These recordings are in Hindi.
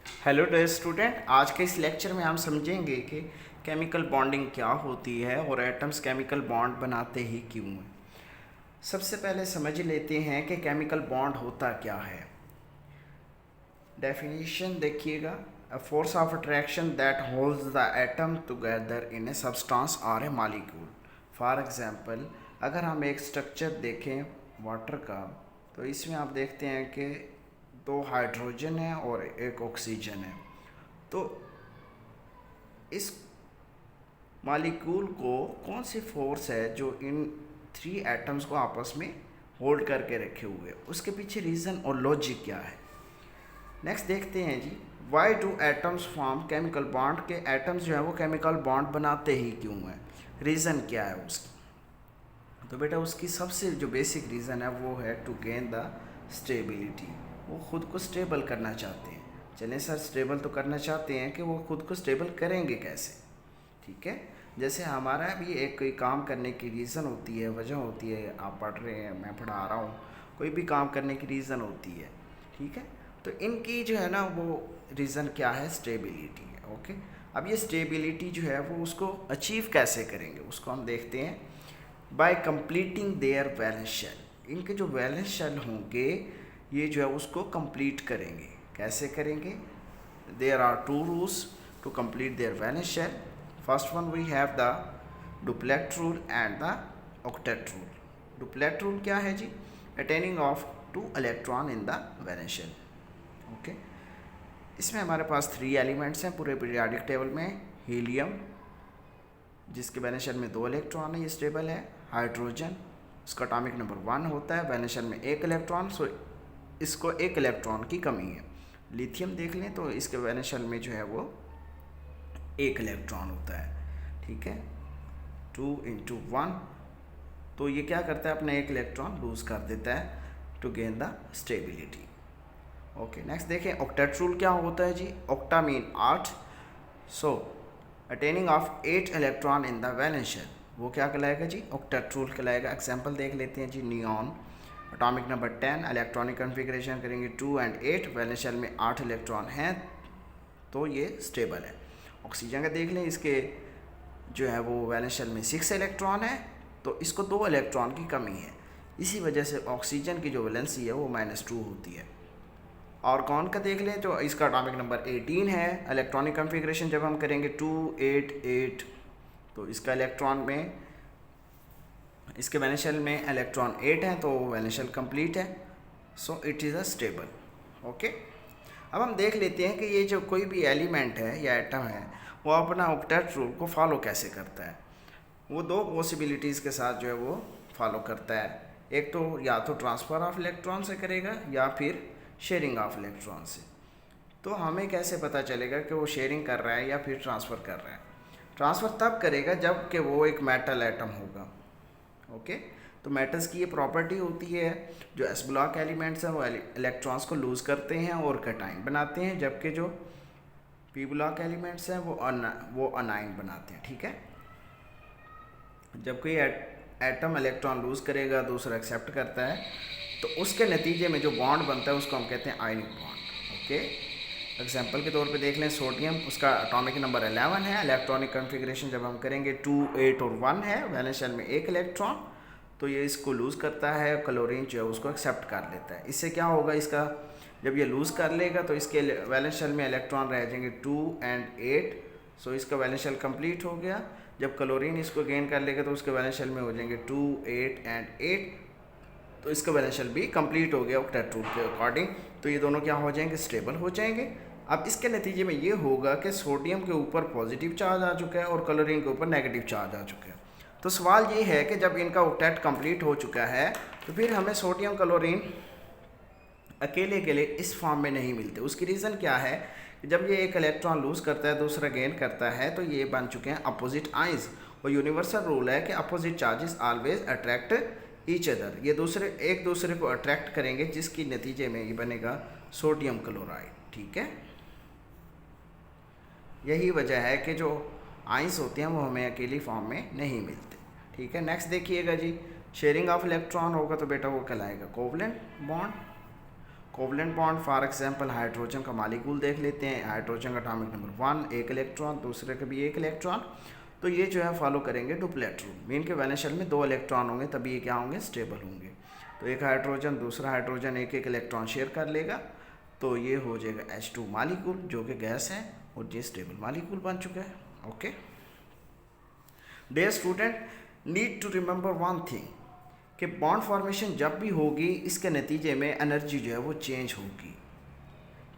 हेलो डियर स्टूडेंट, आज के इस लेक्चर में हम समझेंगे कि केमिकल बॉन्डिंग क्या होती है और एटम्स केमिकल बॉन्ड बनाते ही क्यों हैं। सबसे पहले समझ लेते हैं कि केमिकल बॉन्ड होता क्या है। डेफिनेशन देखिएगा, a force of attraction that holds the atom together in a substance और ए मॉलिक्यूल। फॉर एग्जांपल, अगर हम एक स्ट्रक्चर देखें वाटर का, तो इसमें आप देखते हैं कि दो हाइड्रोजन है और एक ऑक्सीजन है। तो इस मॉलिक्यूल को कौन सी फोर्स है जो इन थ्री एटम्स को आपस में होल्ड करके रखे हुए, उसके पीछे रीज़न और लॉजिक क्या है। नेक्स्ट देखते हैं जी, why do atoms form chemical bond, के एटम्स जो है वो केमिकल बॉन्ड बनाते ही क्यों हैं, रीज़न क्या है उसकी। तो बेटा उसकी सबसे जो बेसिक रीज़न है वो है टू गेन द स्टेबिलिटी। वो खुद को स्टेबल करना चाहते हैं। चलें सर, स्टेबल तो करना चाहते हैं, कि वो खुद को स्टेबल करेंगे कैसे। ठीक है, जैसे हमारा भी एक कोई काम करने की रीज़न होती है, वजह होती है। आप पढ़ रहे हैं, मैं पढ़ा रहा हूँ, कोई भी काम करने की रीज़न होती है। ठीक है, तो इनकी जो है ना वो रीज़न क्या है, स्टेबिलिटी है। ओके, अब ये स्टेबिलिटी जो है वो उसको अचीव कैसे करेंगे, उसको हम देखते हैं by completing their valence shell. इनके जो वैलेंस शेल होंगे ये जो है उसको कंप्लीट करेंगे। कैसे करेंगे, there are two rules to complete their valence shell. First one we have the duplet rule and the octet rule. Duplet rule क्या है जी, attaining of 2 electron in the valence shell. Okay, इसमें हमारे पास 3 एलिमेंट्स हैं पूरे पीरियोडिक टेबल में। हीलियम जिसके वैलेंस शेल में 2 इलेक्ट्रॉन है, ये स्टेबल है। हाइड्रोजन, इसका एटॉमिक नंबर 1 होता है, वैलेंस शेल में 1 इलेक्ट्रॉन, सो इसको 1 इलेक्ट्रॉन की कमी है। लिथियम देख लें तो इसके वैलेंस शेल में जो है वो 1 इलेक्ट्रॉन होता है। ठीक है, 2 × 1, तो ये क्या करता है, अपना 1 इलेक्ट्रॉन लूज कर देता है to gain the stability. Okay, next देखें ऑक्टेट रूल क्या होता है जी। Octa mean 8, so attaining of 8 electron in the valence shell, वो क्या कहलाएगा जी, ऑक्टेट रूल कहलाएगा। एग्जांपल देख लेते हैं जी, neon atomic number 10, electronic configuration करेंगे 2 और 8, वैलेंस शेल में 8 इलेक्ट्रॉन हैं, तो ये स्टेबल है। ऑक्सीजन का देख लें, इसके जो है वो वैलेंस शेल में 6 इलेक्ट्रॉन है, तो इसको 2 इलेक्ट्रॉन की कमी है। इसी वजह से ऑक्सीजन की जो वैलेंसी है वो -2 होती है। ऑर्गॉन का देख लें तो इसका एटॉमिक नंबर 18 है। इलेक्ट्रॉनिक कन्फिग्रेशन जब हम करेंगे 2, 8, 8, तो इसका इलेक्ट्रॉन में, इसके वैलेंस शेल में इलेक्ट्रॉन 8 हैं, तो वैलेंस शेल कंप्लीट है, so it is a stable. Okay, अब हम देख लेते हैं कि ये जो कोई भी एलिमेंट है या एटम है वो अपना ऑक्टेट रूल को फॉलो कैसे करता है। वो 2 पॉसिबिलिटीज़ के साथ जो है वो फॉलो करता है। एक तो या तो ट्रांसफ़र ऑफ इलेक्ट्रॉन से करेगा या फिर शेयरिंग ऑफ इलेक्ट्रॉन से। तो हमें कैसे पता चलेगा कि वो शेयरिंग कर रहा है या फिर ट्रांसफ़र कर रहा है। ट्रांसफ़र तब करेगा जब कि वो एक मेटल एटम होगा। ओके, तो मेटल्स की ये प्रॉपर्टी होती है, जो एस ब्लॉक एलिमेंट्स हैं वो इलेक्ट्रॉन्स को लूज़ करते हैं और कैटाइन बनाते हैं, जबकि जो पी ब्लॉक एलिमेंट्स हैं वो अनाइन बनाते हैं। ठीक है, जब कोई एटम इलेक्ट्रॉन लूज़ करेगा, दूसरा एक्सेप्ट करता है, तो उसके नतीजे में जो बॉन्ड बनता है उसको हम कहते हैं आयनिक बॉन्ड। ओके, एग्जांपल के तौर पे देख लें सोडियम, उसका एटॉमिक नंबर 11 है। इलेक्ट्रॉनिक कन्फिग्रेशन जब हम करेंगे 2, 8 और 1 है, वैलेंस शेल में 1 इलेक्ट्रॉन, तो ये इसको लूज़ करता है, क्लोरीन जो है उसको एक्सेप्ट कर लेता है। इससे क्या होगा, इसका जब ये लूज़ कर लेगा तो इसके वैलेंस शेल में इलेक्ट्रॉन रह जाएंगे 2 और 8, सो इसका वैलेंस शेल कंप्लीट हो गया। जब क्लोरीन इसको गेन कर लेगा तो उसके वैलेंस शेल में हो जाएंगे 2, 8 और 8, तो इसका वैलेंस शेल भी कंप्लीट हो गया ऑक्टेट रूल के अकॉर्डिंग। तो ये दोनों क्या हो जाएंगे, स्टेबल हो जाएंगे। अब इसके नतीजे में ये होगा कि सोडियम के ऊपर पॉजिटिव चार्ज आ चुका है और क्लोरीन के ऊपर नेगेटिव चार्ज आ चुका है। तो सवाल ये है कि जब इनका ऑक्टेट कंप्लीट हो चुका है तो फिर हमें सोडियम क्लोरीन अकेले अकेले इस फॉर्म में नहीं मिलते। उसकी रीज़न क्या है कि जब ये एक इलेक्ट्रॉन लूज़ करता है, दूसरा गेन करता है, तो ये बन चुके हैं अपोजिट आइंस। और यूनिवर्सल रूल है कि opposite charges always attract each other, ये एक दूसरे को अट्रैक्ट करेंगे, जिसकी नतीजे में ये बनेगा सोडियम क्लोराइड। ठीक है, यही वजह है कि जो आइंस होते हैं वो हमें अकेली फॉर्म में नहीं मिलते। ठीक है, नेक्स्ट देखिएगा जी, शेयरिंग ऑफ इलेक्ट्रॉन होगा तो बेटा वो कहलाएगा covalent bond. Covalent bond for example hydrogen का मॉलिक्यूल देख लेते हैं। हाइड्रोजन का एटॉमिक नंबर 1, एक इलेक्ट्रॉन, दूसरे का भी एक इलेक्ट्रॉन। तो ये जो है फॉलो करेंगे डुप्लेट रूल। मीन के वैलेंस शेल में 2 इलेक्ट्रॉन होंगे तभी ये क्या होंगे, स्टेबल होंगे। तो एक हाइड्रोजन दूसरा हाइड्रोजन एक एक इलेक्ट्रॉन शेयर कर लेगा, तो ये हो जाएगा H2 मॉलिक्यूल जो कि गैस है और ये स्टेबल मॉलिक्यूल बन चुका है। Okay dear student, need to remember one thing कि बॉन्ड फॉर्मेशन जब भी होगी इसके नतीजे में एनर्जी जो है वो चेंज होगी,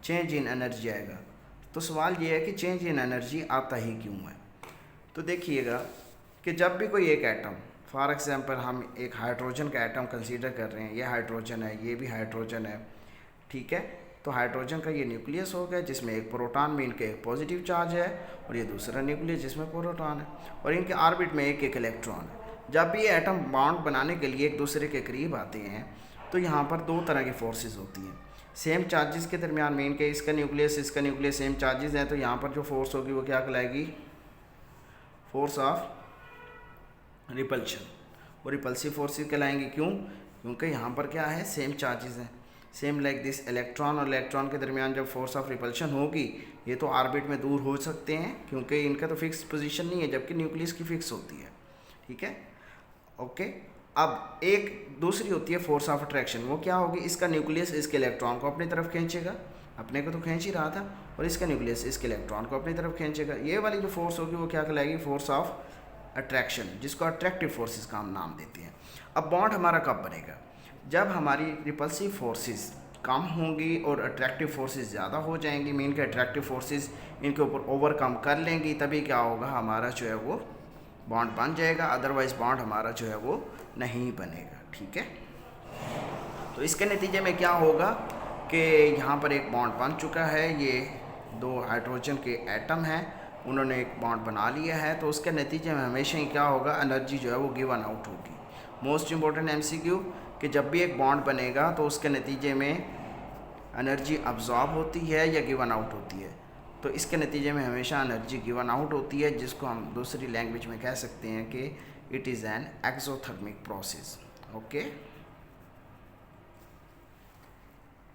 चेंज इन एनर्जी आएगा। तो सवाल ये है कि चेंज इन एनर्जी आता ही क्यों है। तो देखिएगा कि जब भी कोई एक एटम, फॉर एग्जांपल हम एक हाइड्रोजन का एटम कंसीडर कर रहे हैं, ये हाइड्रोजन है, ये भी हाइड्रोजन है, ठीक है। तो हाइड्रोजन का ये न्यूक्लियस हो गया जिसमें एक प्रोटॉन में इनके एक पॉजिटिव चार्ज है और ये दूसरा न्यूक्लियस जिसमें प्रोटॉन है और इनके ऑर्बिट में एक एक इलेक्ट्रॉन है। जब भी ये एटम बॉन्ड बनाने के लिए एक दूसरे के करीब आते हैं तो यहाँ पर 2 तरह की फोर्सेस होती हैं। सेम चार्जेस के दरमियान में इनके इसका न्यूक्लियस सेम चार्जेस हैं, तो यहाँ पर जो फोर्स होगी वो क्या कहलाएगी, फोर्स ऑफ रिपल्शन। वो रिपल्सिव फोर्सेस कहलाएंगी। क्यों? क्योंकि यहाँ पर क्या है, सेम चार्जेस हैं। सेम लाइक दिस इलेक्ट्रॉन और इलेक्ट्रॉन के दरमियान जब फोर्स ऑफ रिपल्शन होगी, ये तो ऑर्बिट में दूर हो सकते हैं क्योंकि इनका तो फिक्स पोजीशन नहीं है, जबकि न्यूक्लियस की फिक्स होती है, ठीक है। ओके अब एक दूसरी होती है फोर्स ऑफ अट्रैक्शन। वो क्या होगी, इसका न्यूक्लियस इसके इलेक्ट्रॉन को अपनी तरफ खींचेगा, अपने को तो खींच ही रहा था, और इसका न्यूक्लियस इसके इलेक्ट्रॉन को अपनी तरफ खींचेगा। ये वाली जो फोर्स होगी वो क्या कहलाएगी, फोर्स ऑफ अट्रैक्शन, जिसको अट्रैक्टिव फोर्सेस का हम नाम देते हैं। अब बॉन्ड हमारा कब बनेगा, जब हमारी रिपल्सिव फोर्सेस कम होंगी और अट्रैक्टिव फोर्सेस ज़्यादा हो जाएंगी। मीन के अट्रैक्टिव फोर्सेस इनके ऊपर ओवरकम कर लेंगी, तभी क्या होगा, हमारा जो है वो बॉन्ड बन जाएगा। अदरवाइज बॉन्ड हमारा जो है वो नहीं बनेगा, ठीक है। तो इसके नतीजे में क्या होगा कि यहाँ पर एक बॉन्ड बन चुका है, ये 2 हाइड्रोजन के एटम हैं, उन्होंने एक बॉन्ड बना लिया है। तो उसके नतीजे में हमेशा ही क्या होगा, एनर्जी जो है वो गिवन आउट होगी। मोस्ट इम्पॉर्टेंट MCQ कि जब भी एक बॉन्ड बनेगा तो उसके नतीजे में एनर्जी अब्जॉर्ब होती है या गिवन आउट होती है। तो इसके नतीजे में हमेशा एनर्जी गिवन आउट होती है, जिसको हम दूसरी लैंग्वेज में कह सकते हैं कि it is an exothermic process. Okay.